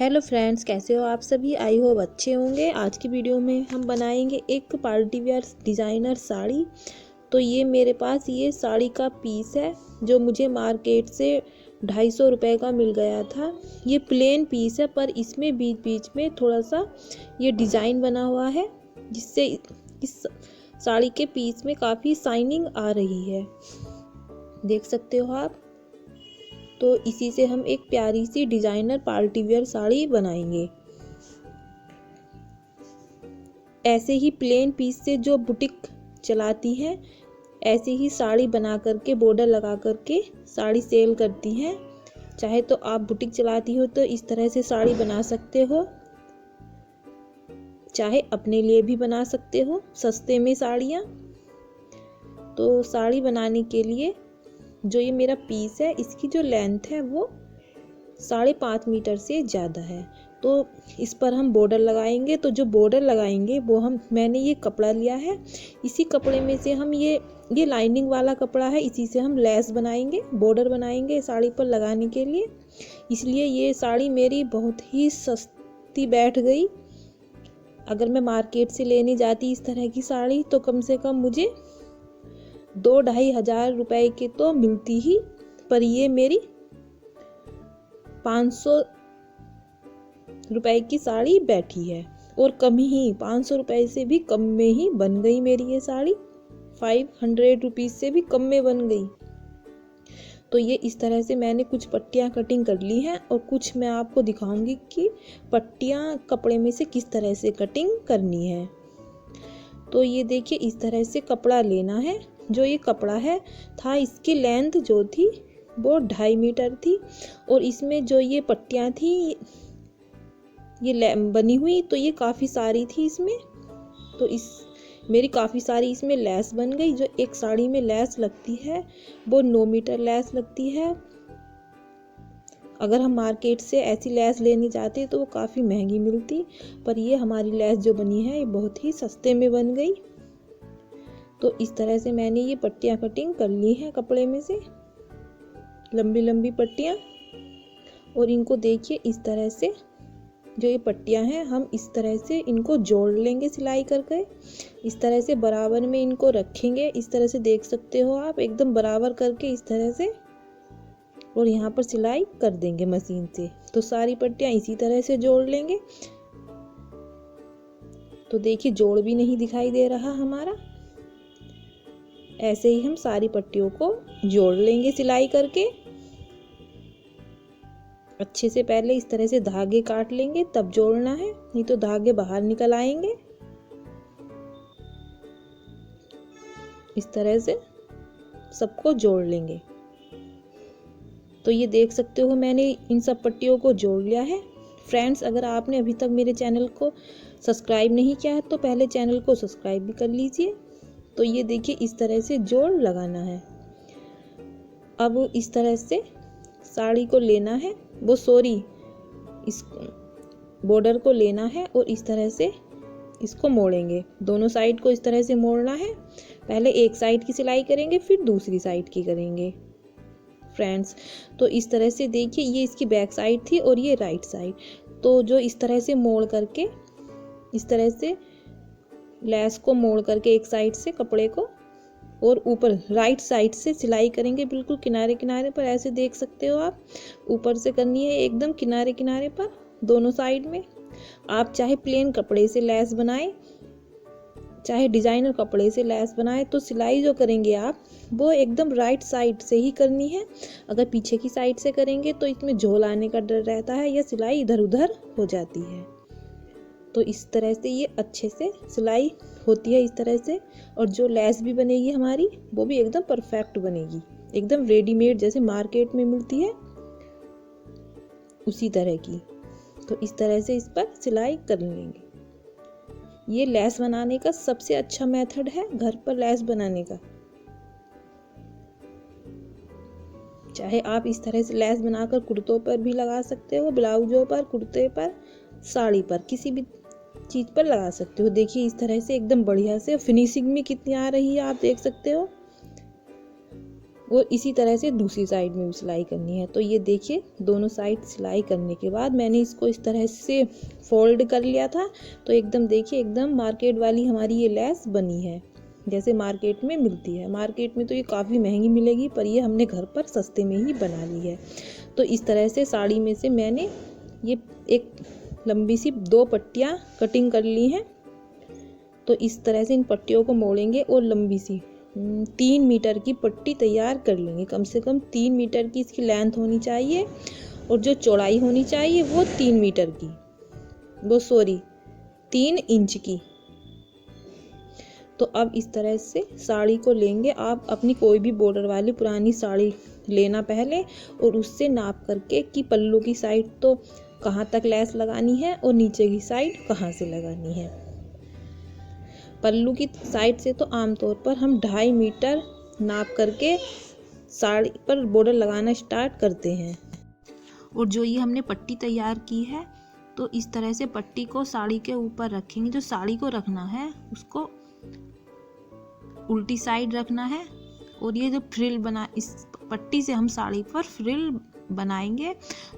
Hello friends, कैसे हो आप सभी। आई होप अच्छे होंगे। आज की वीडियो में हम बनाएंगे एक पार्टी वेयर डिज़ाइनर साड़ी। तो ये मेरे पास ये साड़ी का पीस है जो मुझे मार्केट से 250 रुपये का मिल गया था। ये प्लेन पीस है पर इसमें बीच बीच में थोड़ा सा ये डिज़ाइन बना हुआ है जिससे इस साड़ी के पीस में काफ़ी शाइनिंग आ रही है, देख सकते हो आप। तो इसी से हम एक प्यारी सी डिजाइनर पार्टी वेयर साड़ी बनाएंगे। ऐसे ही प्लेन पीस से जो बुटीक चलाती हैं ऐसे ही साड़ी बना करके बॉर्डर लगा करके साड़ी सेल करती हैं। चाहे तो आप बुटीक चलाती हो तो इस तरह से साड़ी बना सकते हो, चाहे अपने लिए भी बना सकते हो सस्ते में साड़ियाँ। तो साड़ी बनाने के लिए जो ये मेरा पीस है इसकी जो लेंथ है वो 5.5 मीटर से ज़्यादा है। तो इस पर हम बॉर्डर लगाएंगे। तो जो बॉर्डर लगाएंगे वो मैंने ये कपड़ा लिया है, इसी कपड़े में से हम ये लाइनिंग वाला कपड़ा है, इसी से हम लेस बनाएंगे, बॉर्डर बनाएंगे साड़ी पर लगाने के लिए। इसलिए ये साड़ी मेरी बहुत ही सस्ती बैठ गई। अगर मैं मार्केट से लेने जाती इस तरह की साड़ी तो कम से कम मुझे 2-2.5 हज़ार रुपए की तो मिलती ही, पर ये मेरी 500 रुपए की साड़ी बैठी है। और कम ही 500 रुपए से भी कम में ही बन गई मेरी ये साड़ी, 500 रुपीज़ से भी कम में बन गई। तो ये इस तरह से मैंने कुछ पट्टियाँ कटिंग कर ली हैं और कुछ मैं आपको दिखाऊंगी कि पट्टियाँ कपड़े में से किस तरह से कटिंग करनी है। तो ये देखिए इस तरह से कपड़ा लेना है। जो ये कपड़ा है था इसकी लेंथ जो थी वो 2.5 मीटर थी और इसमें जो ये पट्टियाँ थी ये बनी हुई तो ये काफ़ी सारी थी इसमें। तो मेरी काफ़ी सारी इसमें लेस बन गई। जो एक साड़ी में लेस लगती है वो 9 मीटर लेस लगती है। अगर हम मार्केट से ऐसी लेस लेने जाते तो वो काफ़ी महंगी मिलती, पर ये हमारी लेस जो बनी है ये बहुत ही सस्ते में बन गई। तो इस तरह से मैंने ये पट्टियाँ कटिंग कर ली हैं कपड़े में से, लंबी लंबी पट्टियाँ। और इनको देखिए इस तरह से जो ये पट्टियाँ हैं हम इस तरह से इनको जोड़ लेंगे सिलाई करके। इस तरह से बराबर में इनको रखेंगे, इस तरह से देख सकते हो आप, एकदम बराबर करके इस तरह से, और यहाँ पर सिलाई कर देंगे मशीन से। तो सारी पट्टियाँ इसी तरह से जोड़ लेंगे। तो देखिए जोड़ भी नहीं दिखाई दे रहा हमारा। ऐसे ही हम सारी पट्टियों को जोड़ लेंगे सिलाई करके। अच्छे से पहले इस तरह से धागे काट लेंगे तब जोड़ना है, नहीं तो धागे बाहर निकल आएंगे। इस तरह से सबको जोड़ लेंगे। तो ये देख सकते हो मैंने इन सब पट्टियों को जोड़ लिया है। फ्रेंड्स, अगर आपने अभी तक मेरे चैनल को सब्सक्राइब नहीं किया है तो पहले चैनल को सब्सक्राइब भी कर लीजिए। तो ये देखिए इस तरह से जोड़ लगाना है। अब इस तरह से साड़ी को लेना है, इस बॉर्डर को लेना है और इस तरह से इसको मोड़ेंगे। दोनों साइड को इस तरह से मोड़ना है। पहले एक साइड की सिलाई करेंगे फिर दूसरी साइड की करेंगे फ्रेंड्स। तो इस तरह से देखिए ये इसकी बैक साइड थी और ये राइट साइड। तो जो इस तरह से मोड़ करके इस तरह से लेस को मोड़ करके एक साइड से कपड़े को और ऊपर राइट साइड से सिलाई करेंगे, बिल्कुल किनारे किनारे पर। ऐसे देख सकते हो आप, ऊपर से करनी है एकदम किनारे किनारे पर दोनों साइड में। आप चाहे प्लेन कपड़े से लेस बनाएं चाहे डिजाइनर कपड़े से लेस बनाएं, तो सिलाई जो करेंगे आप वो एकदम राइट साइड से ही करनी है। अगर पीछे की साइड से करेंगे तो इसमें झोल आने का डर रहता है या सिलाई इधर उधर हो जाती है। तो इस तरह से ये अच्छे से सिलाई होती है इस तरह से। और जो लेस भी बनेगी हमारी वो भी एकदम परफेक्ट बनेगी, एकदम रेडीमेड जैसे मार्केट में मिलती है उसी तरह की। तो इस तरह से इस पर सिलाई कर लेंगे। ये लेस बनाने का सबसे अच्छा मेथड है घर पर लेस बनाने का। चाहे आप इस तरह से लेस बनाकर कुर्तों पर भी लगा सकते हो, ब्लाउजों पर, कुर्ते पर, साड़ी पर, किसी भी चीज पर लगा सकते हो। देखिए इस तरह से एकदम बढ़िया से फिनिशिंग में कितनी आ रही है आप देख सकते हो। और इसी तरह से दूसरी साइड में भी सिलाई करनी है। तो ये देखिए दोनों साइड सिलाई करने के बाद मैंने इसको इस तरह से फोल्ड कर लिया था। तो एकदम देखिए एकदम मार्केट वाली हमारी ये लेस बनी है, जैसे मार्केट में मिलती है। मार्केट में तो ये काफ़ी महंगी मिलेगी, पर ये हमने घर पर सस्ते में ही बना ली है। तो इस तरह से साड़ी में से मैंने ये एक लंबी सी 2 पट्टियाँ कटिंग कर ली हैं। तो इस तरह से इन पट्टियों को मोड़ेंगे और लंबी सी 3 मीटर की पट्टी तैयार कर लेंगे। कम से कम 3 मीटर की इसकी लेंथ होनी चाहिए, और जो चौड़ाई होनी चाहिए वो 3 मीटर की, वो 3 इंच की। तो अब इस तरह से साड़ी को लेंगे। आप अपनी कोई भी बॉर्डर वाली पुरानी साड़ी लेना पहले, और उससे नाप करके कि पल्लू की साइड तो कहाँ तक लेस लगानी है और नीचे की साइड कहाँ से लगानी है। पल्लू की साइड से तो आमतौर पर हम 2.5 मीटर नाप करके साड़ी पर बॉर्डर लगाना स्टार्ट करते हैं। और जो ये हमने पट्टी तैयार की है, तो इस तरह से पट्टी को साड़ी के ऊपर रखेंगे। जो साड़ी को रखना है उसको उल्टी साइड रखना है, और ये जो फ्रिल बना, इस पट्टी से हम साड़ी पर फ्रिल बनाएंगे।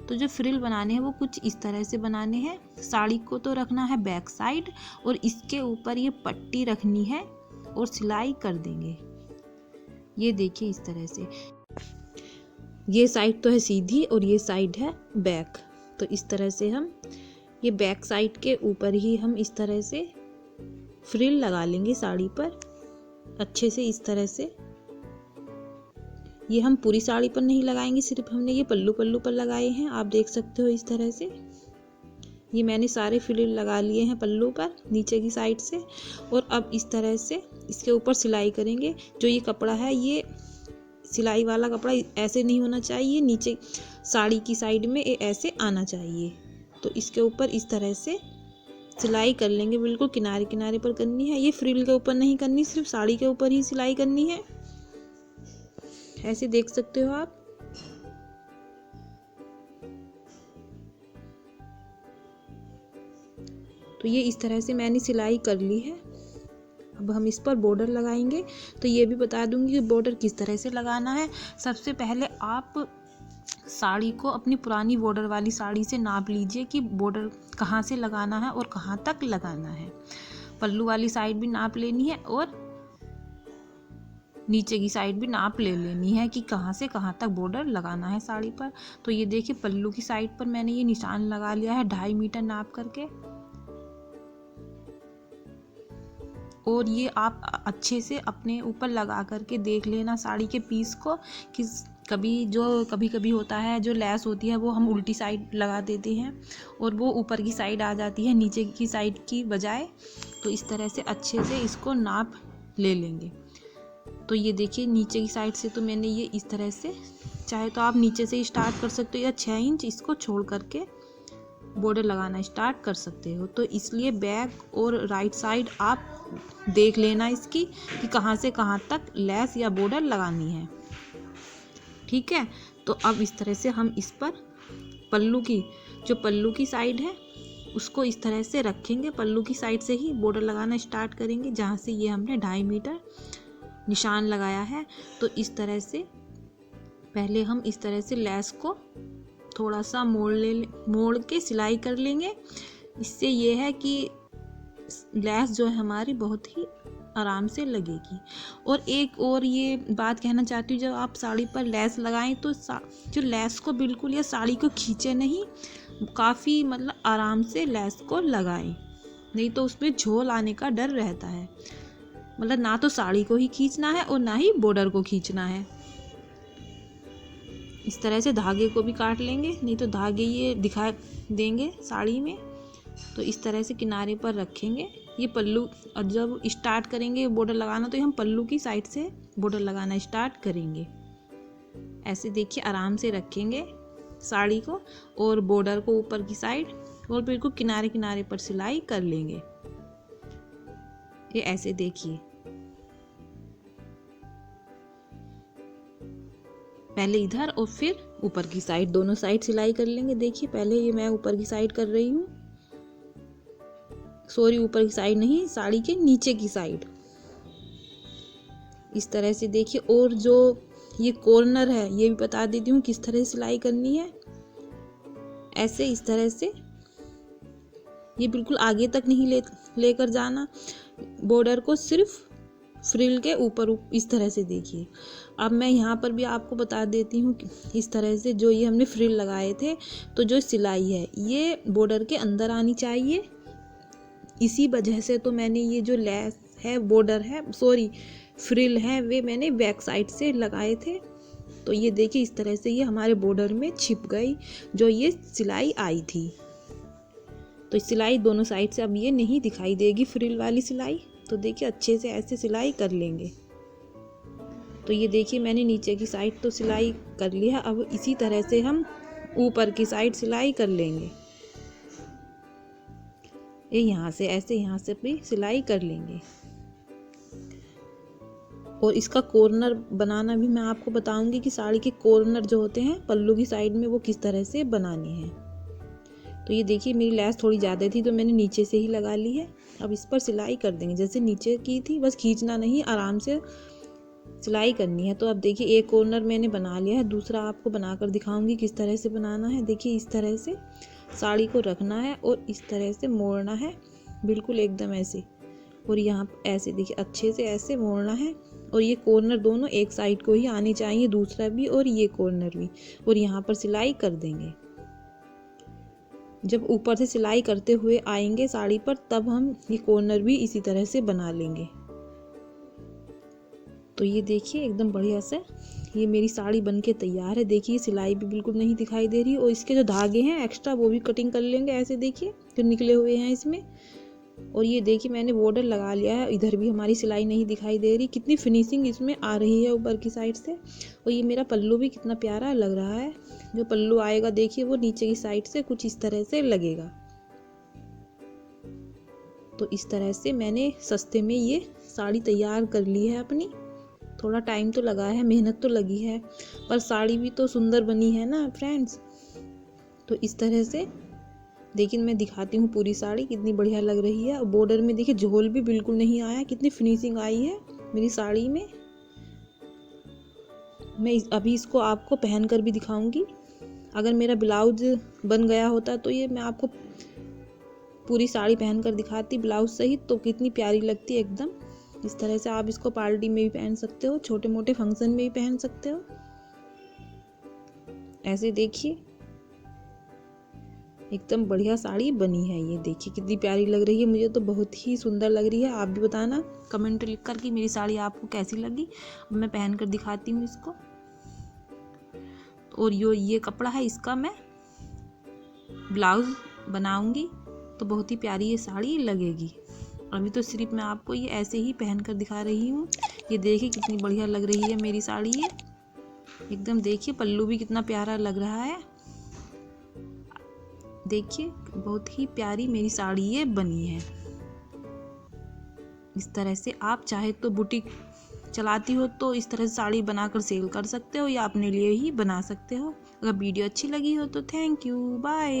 तो जो फ्रिल बनाने हैं वो कुछ इस तरह से बनाने हैं। साड़ी को तो रखना है बैक साइड, और इसके ऊपर ये पट्टी रखनी है और सिलाई कर देंगे। ये देखिए इस तरह से, ये साइड तो है सीधी और ये साइड है बैक। तो इस तरह से हम ये बैक साइड के ऊपर ही हम इस तरह से फ्रिल लगा लेंगे साड़ी पर अच्छे से। इस तरह से ये हम पूरी साड़ी पर नहीं लगाएंगे, सिर्फ हमने ये पल्लू पर लगाए हैं। आप देख सकते हो इस तरह से ये मैंने सारे फ्रिल लगा लिए हैं पल्लू पर नीचे की साइड से। और अब इस तरह से इसके ऊपर सिलाई करेंगे। जो ये कपड़ा है, ये सिलाई वाला कपड़ा ऐसे नहीं होना चाहिए, नीचे साड़ी की साइड में ऐसे आना चाहिए। तो इसके ऊपर इस तरह से सिलाई कर लेंगे, बिल्कुल किनारे किनारे पर करनी है। ये फ्रिल के ऊपर नहीं करनी, सिर्फ साड़ी के ऊपर ही सिलाई करनी है। ऐसे देख सकते हो आप। तो ये इस तरह से मैंने सिलाई कर ली है। अब हम इस पर बॉर्डर लगाएंगे। तो ये भी बता दूंगी कि बॉर्डर किस तरह से लगाना है। सबसे पहले आप साड़ी को अपनी पुरानी बॉर्डर वाली साड़ी से नाप लीजिए कि बॉर्डर कहाँ से लगाना है और कहाँ तक लगाना है। पल्लू वाली साइड भी नाप लेनी है और नीचे की साइड भी नाप ले लेनी है कि कहाँ से कहाँ तक बॉर्डर लगाना है साड़ी पर। तो ये देखिए पल्लू की साइड पर मैंने ये निशान लगा लिया है 2.5 मीटर नाप करके। और ये आप अच्छे से अपने ऊपर लगा करके देख लेना साड़ी के पीस को कि कभी कभी होता है जो लेस होती है वो हम उल्टी साइड लगा देते हैं और वो ऊपर की साइड आ जाती है नीचे की साइड की बजाय। तो इस तरह से अच्छे से इसको नाप ले लेंगे। तो ये देखिए नीचे की साइड से तो मैंने ये इस तरह से, चाहे तो आप नीचे से ही स्टार्ट कर सकते हो या 6 इंच इसको छोड़ करके बॉर्डर लगाना स्टार्ट कर सकते हो। तो इसलिए बैक और राइट साइड आप देख लेना इसकी कि कहाँ से कहाँ तक लेस या बॉर्डर लगानी है। ठीक है। तो अब इस तरह से हम इस पर पल्लू की साइड है उसको इस तरह से रखेंगे। पल्लू की साइड से ही बॉर्डर लगाना स्टार्ट करेंगे जहाँ से ये हमने 2.5 मीटर निशान लगाया है। तो इस तरह से पहले हम इस तरह से लेस को थोड़ा सा मोड़ के सिलाई कर लेंगे। इससे ये है कि लेस जो है हमारी बहुत ही आराम से लगेगी। और एक और ये बात कहना चाहती हूँ, जब आप साड़ी पर लेस लगाएं तो जो लेस को बिल्कुल या साड़ी को खींचे नहीं, काफ़ी मतलब आराम से लेस को लगाएं, नहीं तो उसमें झोल आने का डर रहता है। मतलब ना तो साड़ी को ही खींचना है और ना ही बॉर्डर को खींचना है। इस तरह से धागे को भी काट लेंगे, नहीं तो धागे ये दिखा देंगे साड़ी में। तो इस तरह से किनारे पर रखेंगे ये पल्लू। और जब स्टार्ट करेंगे बॉर्डर लगाना तो हम पल्लू की साइड से बॉर्डर लगाना स्टार्ट करेंगे। ऐसे देखिए आराम से रखेंगे साड़ी को और बॉर्डर को ऊपर की साइड, और बिल्कुल किनारे किनारे पर सिलाई कर लेंगे। ये ऐसे देखिए, पहले इधर और फिर ऊपर की साइड, दोनों साइड सिलाई कर लेंगे। देखिए पहले ये मैं ऊपर की साइड कर रही हूँ, सॉरी ऊपर की साइड नहीं, साड़ी के नीचे की साइड। इस तरह से देखिए। और जो ये कॉर्नर है, ये भी बता देती हूँ किस तरह से सिलाई करनी है। ऐसे इस तरह से, ये बिल्कुल आगे तक नहीं लेकर जाना बॉर्डर को, सिर्फ फ्रिल के ऊपर इस तरह से देखिए। अब मैं यहाँ पर भी आपको बता देती हूँ कि इस तरह से जो ये हमने फ्रिल लगाए थे, तो जो सिलाई है ये बॉर्डर के अंदर आनी चाहिए। इसी वजह से तो मैंने ये जो लेस है, बॉर्डर है, सॉरी फ्रिल है, वे मैंने बैक साइड से लगाए थे। तो ये देखिए इस तरह से ये हमारे बॉर्डर में छिप गई जो ये सिलाई आई थी। तो सिलाई दोनों साइड से अब ये नहीं दिखाई देगी फ्रिल वाली सिलाई। तो देखिए अच्छे से ऐसे सिलाई कर लेंगे। तो ये देखिए मैंने नीचे की साइड तो सिलाई कर लिया, अब इसी तरह से हम ऊपर की साइड सिलाई कर लेंगे। ये यहाँ से ऐसे, यहाँ से भी सिलाई कर लेंगे। और इसका कॉर्नर बनाना भी मैं आपको बताऊंगी कि साड़ी के कॉर्नर जो होते हैं पल्लू की साइड में, वो किस तरह से बनाने हैं। तो ये देखिए मेरी लेस थोड़ी ज़्यादा थी तो मैंने नीचे से ही लगा ली है। अब इस पर सिलाई कर देंगे जैसे नीचे की थी, बस खींचना नहीं, आराम से सिलाई करनी है। तो अब देखिए एक कॉर्नर मैंने बना लिया है, दूसरा आपको बनाकर दिखाऊंगी किस तरह से बनाना है। देखिए इस तरह से साड़ी को रखना है और इस तरह से मोड़ना है, बिल्कुल एकदम ऐसे। और यहाँ ऐसे देखिए अच्छे से ऐसे मोड़ना है। और ये कॉर्नर दोनों एक साइड को ही आने चाहिए, दूसरा भी और ये कॉर्नर भी। और यहाँ पर सिलाई कर देंगे। जब ऊपर से सिलाई करते हुए आएंगे साड़ी पर, तब हम ये कॉर्नर भी इसी तरह से बना लेंगे। तो ये देखिए एकदम बढ़िया से ये मेरी साड़ी बनके तैयार है। देखिए सिलाई भी बिल्कुल नहीं दिखाई दे रही। और इसके जो धागे हैं एक्स्ट्रा, वो भी कटिंग कर लेंगे ऐसे, देखिए जो निकले हुए हैं इसमें। और ये देखिए मैंने बॉर्डर लगा लिया है, इधर भी हमारी सिलाई नहीं दिखाई दे रही। कितनी फिनिशिंग इसमें आ रही है ऊपर की साइड से। और ये मेरा पल्लू भी कितना प्यारा लग रहा है। जो पल्लू आएगा देखिए वो नीचे की साइड से कुछ इस तरह से लगेगा। तो इस तरह से मैंने सस्ते में ये साड़ी तैयार कर ली है अपनी। थोड़ा टाइम तो लगा है, मेहनत तो लगी है, पर साड़ी भी तो सुंदर बनी है ना फ्रेंड्स। तो इस तरह से देखिए मैं दिखाती हूँ पूरी साड़ी कितनी बढ़िया लग रही है। और बॉर्डर में देखिए झोल भी बिल्कुल नहीं आया, कितनी फिनिशिंग आई है मेरी साड़ी में। मैं अभी इसको आपको पहन कर भी दिखाऊंगी। अगर मेरा ब्लाउज बन गया होता तो ये मैं आपको पूरी साड़ी पहन कर दिखाती ब्लाउज सहित, तो कितनी प्यारी लगती है एकदम। इस तरह से आप इसको पार्टी में भी पहन सकते हो, छोटे मोटे फंक्शन में भी पहन सकते हो। ऐसे देखिए एकदम बढ़िया साड़ी बनी है। ये देखिए कितनी प्यारी लग रही है, मुझे तो बहुत ही सुंदर लग रही है। आप भी बताना कमेंट लिख कर कि मेरी साड़ी आपको कैसी लगी। अब मैं पहन कर दिखाती हूँ इसको। और ये कपड़ा है, इसका मैं ब्लाउज बनाऊंगी तो बहुत ही प्यारी ये साड़ी लगेगी। अभी तो सिर्फ मैं आपको ये ऐसे ही पहन कर दिखा रही हूँ। ये देखिए कितनी बढ़िया लग रही है मेरी साड़ी ये एकदम। देखिए पल्लू भी कितना प्यारा लग रहा है। देखिए बहुत ही प्यारी मेरी साड़ी ये बनी है। इस तरह से आप चाहे तो बुटीक चलाती हो तो इस तरह से साड़ी बनाकर सेल कर सकते हो, या अपने लिए ही बना सकते हो। अगर वीडियो अच्छी लगी हो तो थैंक यू, बाय।